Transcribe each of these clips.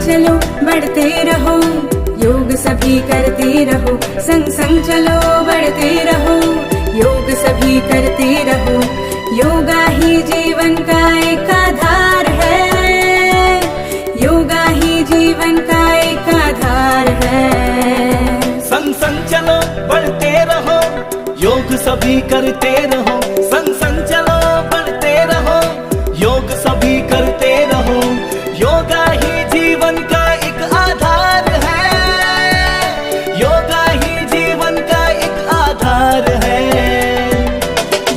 चलो बढ़ते रहो, योग सभी करते रहो। संग संग चलो बढ़ते रहो, योग सभी करते रहो। योगा ही जीवन का एक आधार है, योगा ही जीवन का एक आधार है। संग संग चलो बढ़ते रहो, योग सभी करते रहो। संग संग चलो बढ़ते रहो, योग सभी करते रहो। योगा ही जीवन का एक आधार है, योगा ही जीवन का एक आधार है।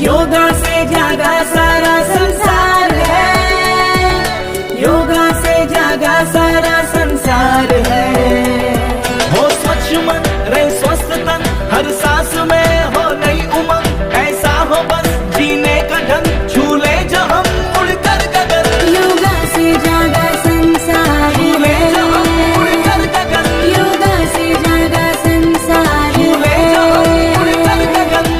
योगा से जागा सारा संसार है, योगा से जागा सारा संसार है। हो स्वच्छ मन रहे स्वस्थ तन, हर सांस में हो नई उमंग। ऐसा हो बस जीने का ढंग, झूले जो हम उड़कर गगन। योगा से जागा संसार है, उड़कर गगन। योगा से जागा संसार झूले जो हम उड़कर गगन।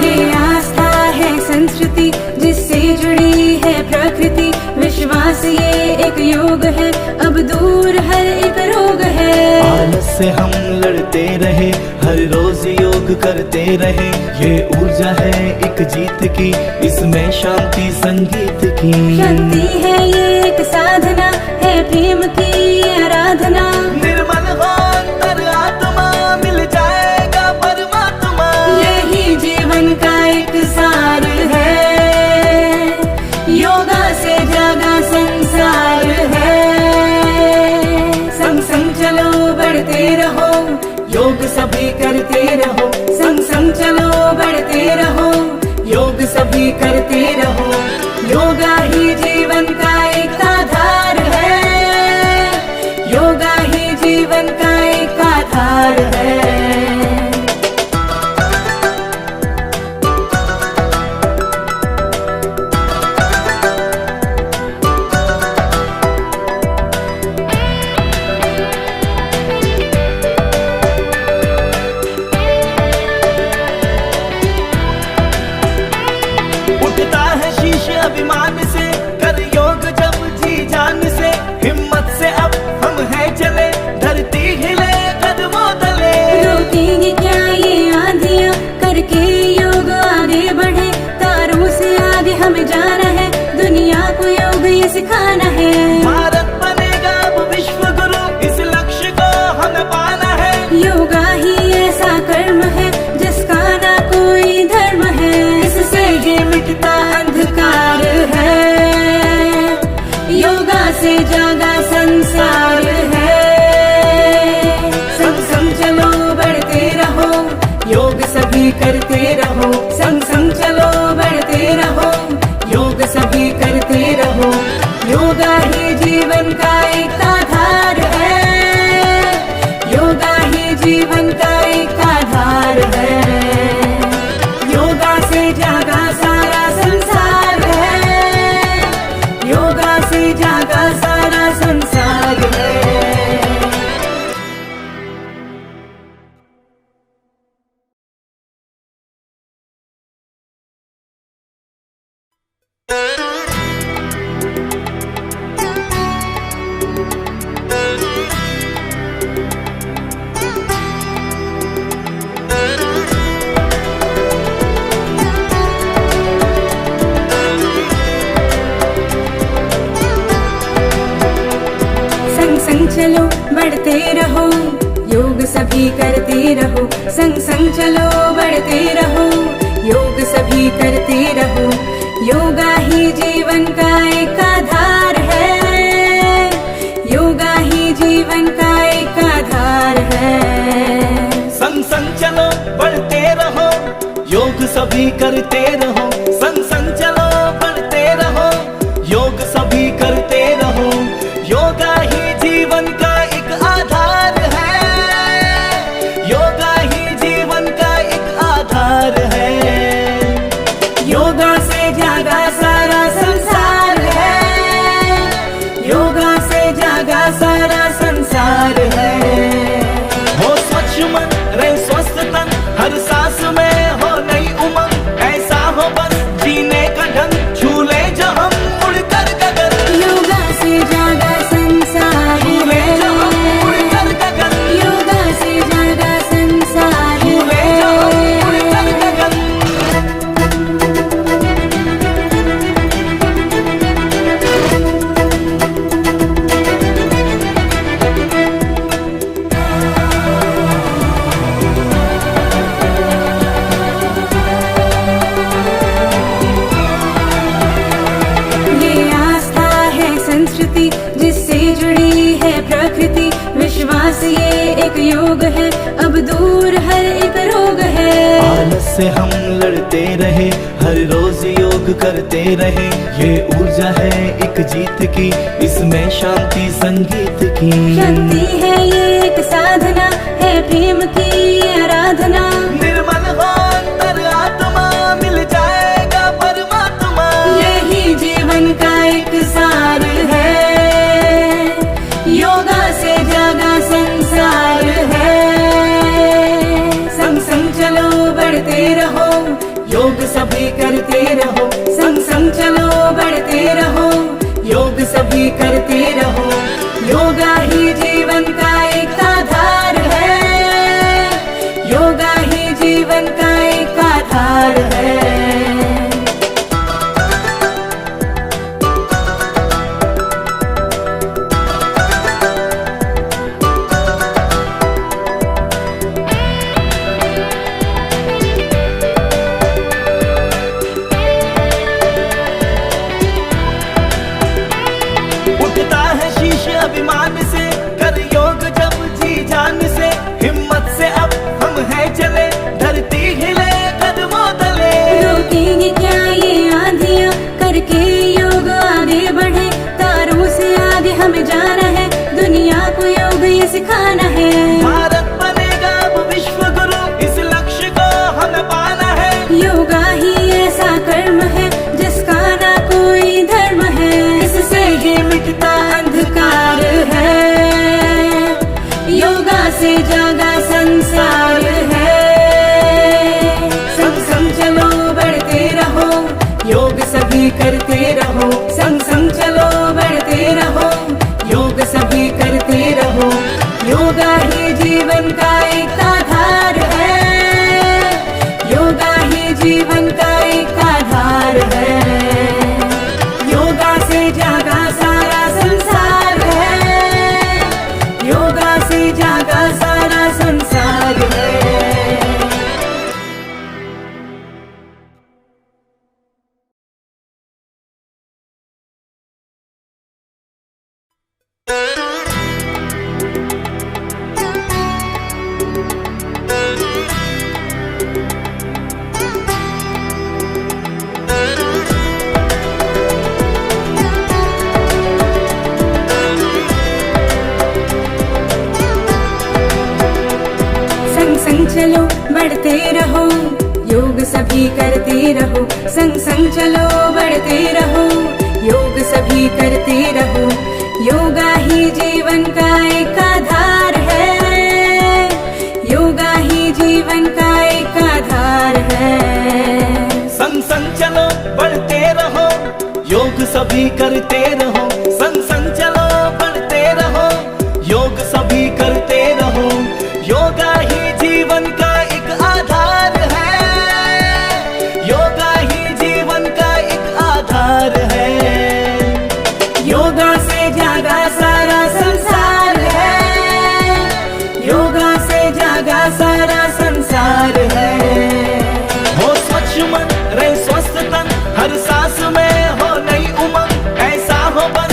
ये आस्था है संस्कृति जिससे जुड़ी है प्रकृति। विश्वास ये एक योग है, अब दूर हर एक रोग है। आलस से हम लड़ते रहे, हर रोज योग करते रहे। ये ऊर्जा है एक जीत की, इसमें शांति संगीत की। शक्ति है ये एक साधना, है प्रेम की ये आराधना। निर्मल हो अंतर आत्मा, मिल जाएगा परमात्मा। यही जीवन का एक सार है, योगा से जागा संसार है। संग संग चलो बढ़ते रहो, योग सभी करते रहो। संग संग चलो बढ़ते रहो, योग सभी करते रहो। योगा ही जीवन का एक आधार है, योगा ही जीवन का एक आधार है। उठता है शीश अभिमान से, कर योग जब जी जान से। हिम्मत से अब हम हैं चले, धरती हिले कदमों तले। रोकेंगे क्या ये आंधियां, करके योग आगे बढ़े। तारों से आगे हमें जाना है, दुनिया को योग ये सिखाना है। भारत बनेगा अब विश्व गुरु, इस लक्ष्य को हमें पाना है। योगा ही ऐसा कर्म है जिसका ना कोई धर्म है। इससे ये मिटता अंधकार है, योगा से जागा संसार है। संग संग चलो बढ़ते रहो, योग सभी करते रहो। संग संग चलो बढ़ते रहो, योग सभी करते रहो। योगा ही जीवन का एक आधार है, योगा ही जीवन का एक आधार है। योगा से जागा सारा संसार है, योगा से जागा सारा संसार है। संग संग चलो बढ़ते रहो, योग सभी करते रहो। संग संग चलो बढ़ते रहो, योग सभी करते रहो। योगा ही जीवन का एक आधार है, योगा ही जीवन का एक आधार है। संग संग चलो बढ़ते रहो, योग सभी करते रहो, संग संग चलो बढ़ते रहो, योग सभी करते रहो, योगा ही जीवन का एक आधार है, योगा ही जीवन का एक आधार है। योगा से जागा सारा संसार है, योगा से जागा सारा संसार है। हो स्वच्छ मन रहे स्वस्थ तन, हर सांस में हो नई उमंग, ऐसा हो बस जीने का ढंग, झूले जो हम उड़कर गगन, योगा से जागा संसार झूले जो हम उड़कर गगन, योगा से जागा संसार झूले जो हम उड़कर गगन। ये आस्था है संस्कृति जिससे जुड़ी है प्रकृति, विश्वास ये एक योग है, अब दूर हर एक रोग है। आलस से हम लड़ते रहे, हर रोज योग करते रहे, ये ऊर्जा है एक जीत की, इसमें शांति संगीत की। शक्ति है ये एक साधना, है प्रेम की ये आराधना, निर्मल हो अंतर आत्मा, मिल जाएगा परमात्मा। यही जीवन का एक सार है, योगा से जागा संसार है। संग संग चलो बढ़ते रहो, योग सभी करते रहो, संग संग चलो बढ़ते रहो, योग सभी करते रहो, योगा ही जीवन का एक आधार है, योगा ही जीवन का एक आधार है। उठता है शीश अभिमान से, कर योग जब जी जान से, हिम्मत से अब हम हैं चले, धरती हिले कदमों तले। रोकेंगे क्या ये आंधियां, करके योग आगे बढ़े, तारों से आगे हमें जाना है, दुनिया को योग ये सिखाना है। भारत बनेगा अब विश्व गुरु, इस लक्ष्य को हमें पाना है। योगा ही ऐसा कर्म है जिसका ना कोई धर्म है, इससे ही मिटता अंधकार है, योगा से जागा संसार है। संग संग चलो बढ़ते रहो, योग सभी करते रहो, संग संग चलो बढ़ते रहो, योग सभी करते रहो, योगा ही जीवन का एक आधार है, योगा ही जीवन का एक आधार है। योगा से जागा सारा संसार है, योगा से जागा सारा संसार है। संग संग चलो बढ़ते रहो, योग सभी करते रहो, संग संग चलो बढ़ते रहो, योग सभी करते रहो, योगा ही जीवन का एक आधार है, योगा ही जीवन का एक आधार है। संग संग चलो बढ़ते रहो, योग सभी करते रहो, संग संग चलो बढ़ते रहो, योग सभी करते रहो, योगा ही जीवन का एक आधार है, योगा ही जीवन का एक आधार है। योगा से जागा सारा संसार है, योगा से जागा सारा संसार है। हो स्वच्छ मन रहे स्वस्थ तन, हर सांस में हो नई उमंग, ऐसा हो बस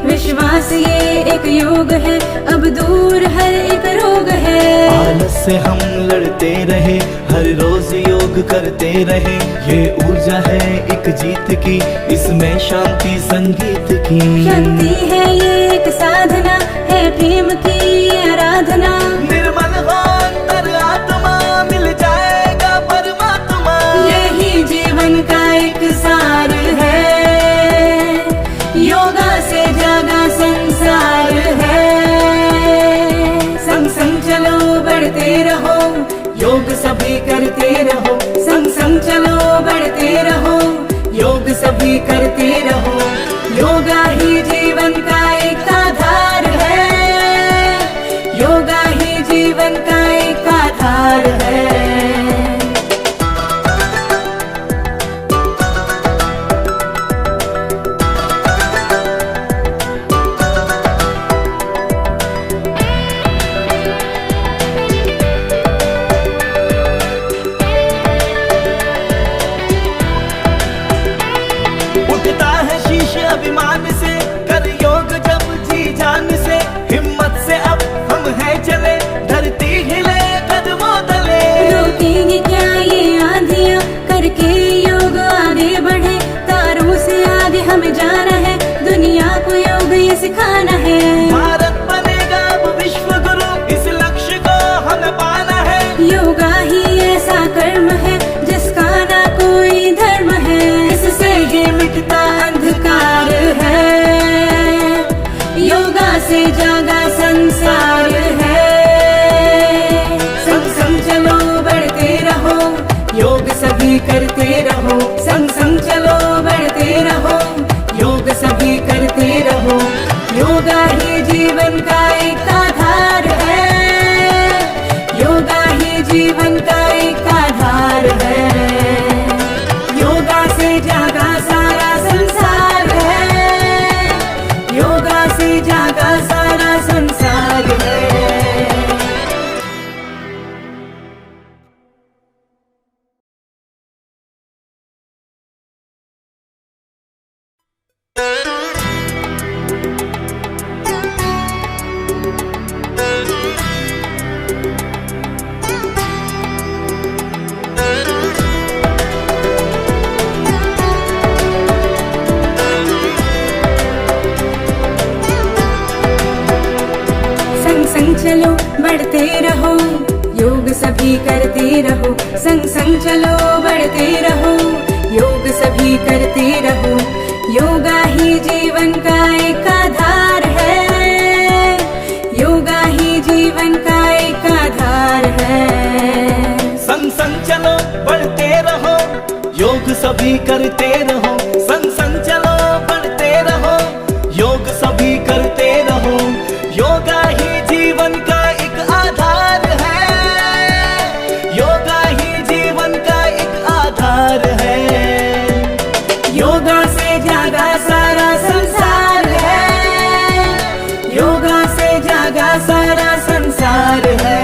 विश्वास ये एक योग है, अब दूर हर एक रोग है। आलस से हम लड़ते रहे, हर रोज योग करते रहे, ये ऊर्जा है एक जीत की, इसमें शांति संगीत की। शक्ति है ये एक साधना, है प्रेम की आराधना। निर्मल हो अंतर आत्मा, मिल जाएगा परमात्मा। यही जीवन का एक सार है, योगा से जागा संसार है। संग संग चलो बढ़ते रहो, योग सभी करते रहो। संग संग चलो बढ़ते रहो, योग सभी करते रहो। योगा ही जीवन का एक आधार है, योगा ही जीवन का एक आधार है। उठता है शीश अभिमान से, कर योग जब जी जान से। हिम्मत से अब हम हैं चले, धरती हिले कदमों तले। रोकेंगे क्या ये आंधियां, करके योग आगे बढ़े। तारों से आगे हमें जाना है, दुनिया को योग ये सिखाना है। भारत बनेगा अब विश्व गुरु, इस लक्ष्य को हमें पाना है। योगा ही ऐसा कर्म है, जिसका ना कोई धर्म है। इससे ये मिटता अंधकार है, योगा से जागा संसार है। संग संग चलो बढ़ते रहो, योग सभी करते रहो। संग संग चलो बढ़ते रहो, योग सभी करते रहो। योगा ही जीवन का एक आधार है, योगा ही जीवन का एक आधार है। योगा से जागा सारा संसार है, योगा से जागा सारा संसार है। संग संग चलो बढ़ते रहो, योग सभी करते रहो। संग संग चलो बढ़ते रहो, योग सभी करते रहो। योगा ही जीवन का एक आधार है, योगा ही जीवन का एक आधार है। संग संग चलो बढ़ते रहो, योग सभी करते रहो। संग संग चलो बढ़ते रहो, योग सभी करते रहो। योगा ही जीवन का एक आधार है, योगा ही जीवन का एक आधार है। योगा से जागा सारा संसार है, योगा से जागा सारा संसार है।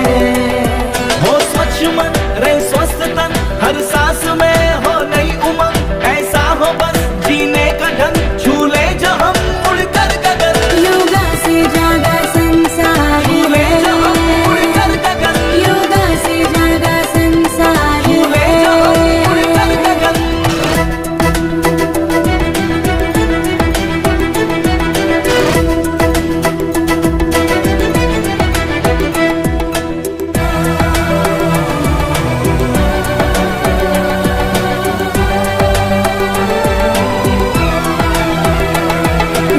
हो स्वच्छ मन, रहे स्वस्थ तन, हर सांस में हो नई उमंग। ऐसा हो बस जीने का ढंग, झूले जो हम उड़कर गगन। योगा से जागा संसार झूले जो हम उड़कर गगन, योगा से जागा संसार झूले जो हम उड़कर गगन।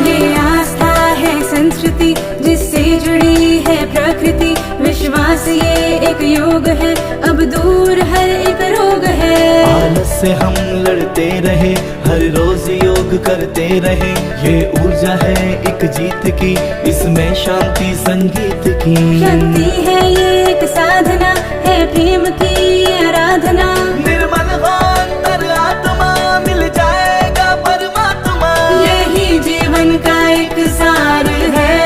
ये आस्था है संस्कृति, जिससे जुड़ी है प्रकृति। विश्वास ये एक योग है, अब दूर हर एक रोग है। आलस से हम लड़ते रहे, हर रोज योग करते रहे, ये ऊर्जा है एक जीत की, इसमें शांति संगीत की। शक्ति है ये एक साधना, है प्रेम की आराधना। निर्मल हो अंतर आत्मा, मिल जाएगा परमात्मा। यही जीवन का एक सार है,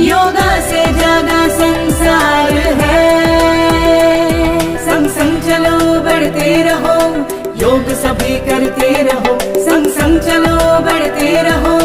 योगा से जागा संसार है। संग संग चलो बढ़ते रहो, योग सभी करते रहो। संग संग चलो बढ़ते रहो,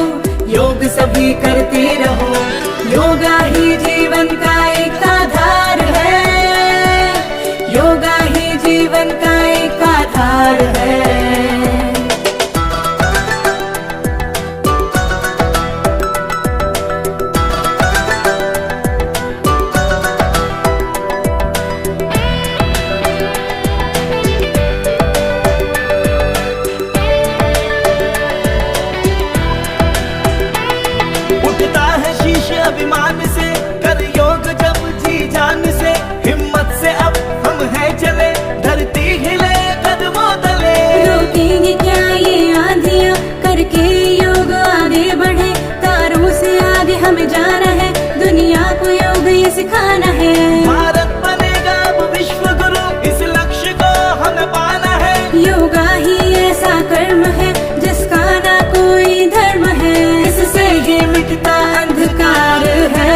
स्वाभिमान से कर योग जब जी जान से, हिम्मत से अब हम हैं चले, धरती हिले कदमों तले। रोकेंगे क्या ये आंधियां, करके योग आगे बढ़े, तारों से आगे हमें जाना है, दुनिया को योग ये सिखाना है। भारत बनेगा अब विश्व गुरु, इस लक्ष्य को हमें पाना है। योगा ही ऐसा कर्म है जिसका ना कोई धर्म है, इससे ये मिटता अंधकार है,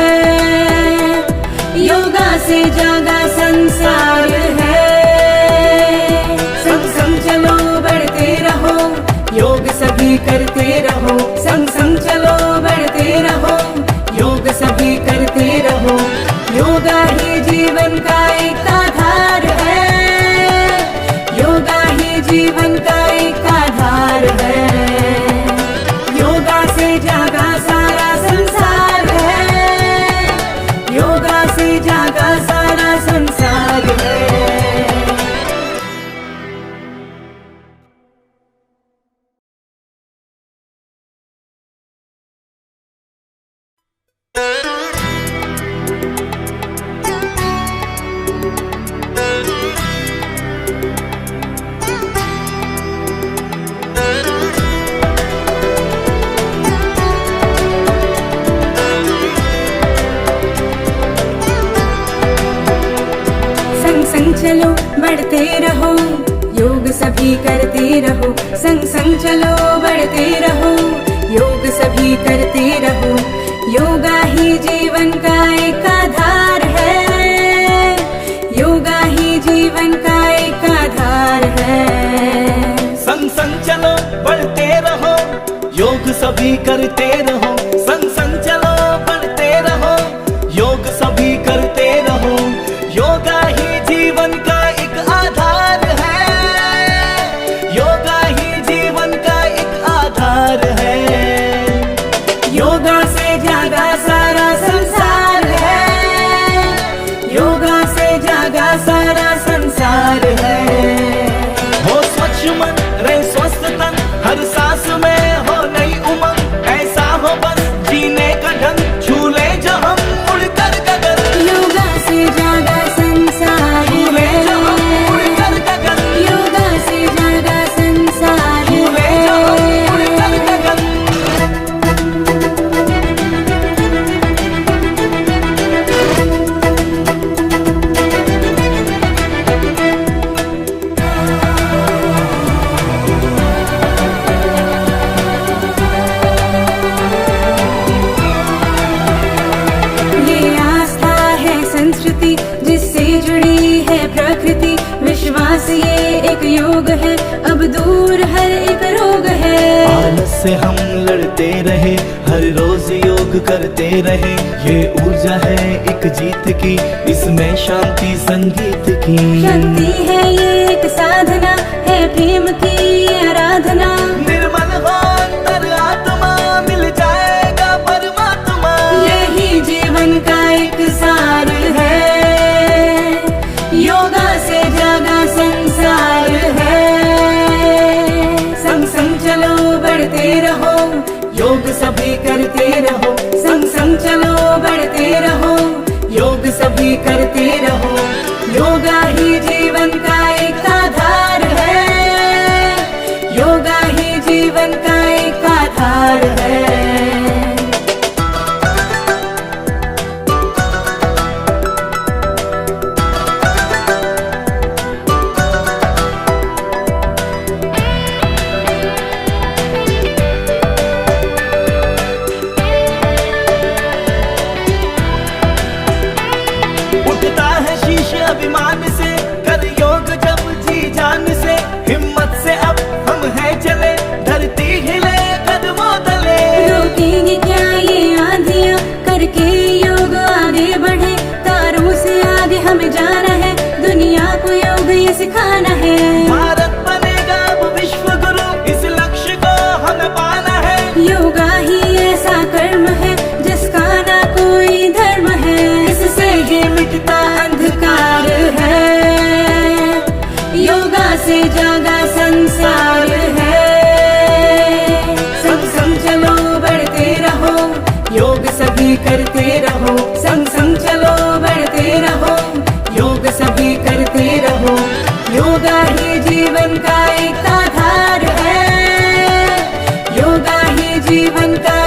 योगा से जागा संसार है। संग संग चलो बढ़ते रहो, योग सभी करते रहो, संग संग चलो बढ़ते रहो, योग सभी करते रहो। योगा ही जीवन का एक आधार है, योगा ही जीवन का एक आधार है, योगा से जागा सारा संसार है, योगा से जागा सारा संसार है। संग संग चलो बढ़ते रहो, योग सभी करते रहो, संग संग चलो बढ़ते रहो, योग सभी करते रहो। योगा ही जीवन का एक आधार है, योगा ही जीवन का एक आधार है। संग संग चलो बढ़ते रहो, योग सभी करते रहो, संग संग चलो बढ़ते रहो, योग सभी करते रहो। योगा ही जीवन का एक आधार है, योगा ही जीवन का एक आधार है, योगा से जागा सारा संसार है, योगा से जागा सारा संसार है। हो स्वच्छ मन रहे स्वस्थ तन, हर सांस में हो नई उमंग, ऐसा हो बस जीने का ढंग, छू ले जो हम उड़कर गगन। योगा से जागा संसार झूले जो हम है, उड़कर गगन, योगा से जागा संसार झूले जो हम उड़कर है। गगन। ये आस्था है संस्कृति जिससे जुड़ी है प्रकृति, विश्वास ये एक योग है, अब दूर हर एक रोग है। आलस से हम लड़ते रहे, हर रोज योग करते रहे, ये ऊर्जा है एक जीत की, इसमें शांति संगीत की। शक्ति है ये एक साधना, है प्रेम की आराधना, निर्मल हो अंतर आत्मा, मिल जाएगा परमात्मा। यही जीवन का एक सार है, योगा से जागा संसार है। संग संग चलो बढ़ते रहो, योग सभी करते रहो, संग संग चलो बढ़ते रहो, योग सभी करते रहो। योगा ही जीवन का एक आधार है, योगा ही जीवन का एक आधार है। उठ योग सभी करते रहो, संग संग चलो बढ़ते रहो, योग सभी करते रहो। योगा ही जीवन का एक आधार है, योगा ही जीवन का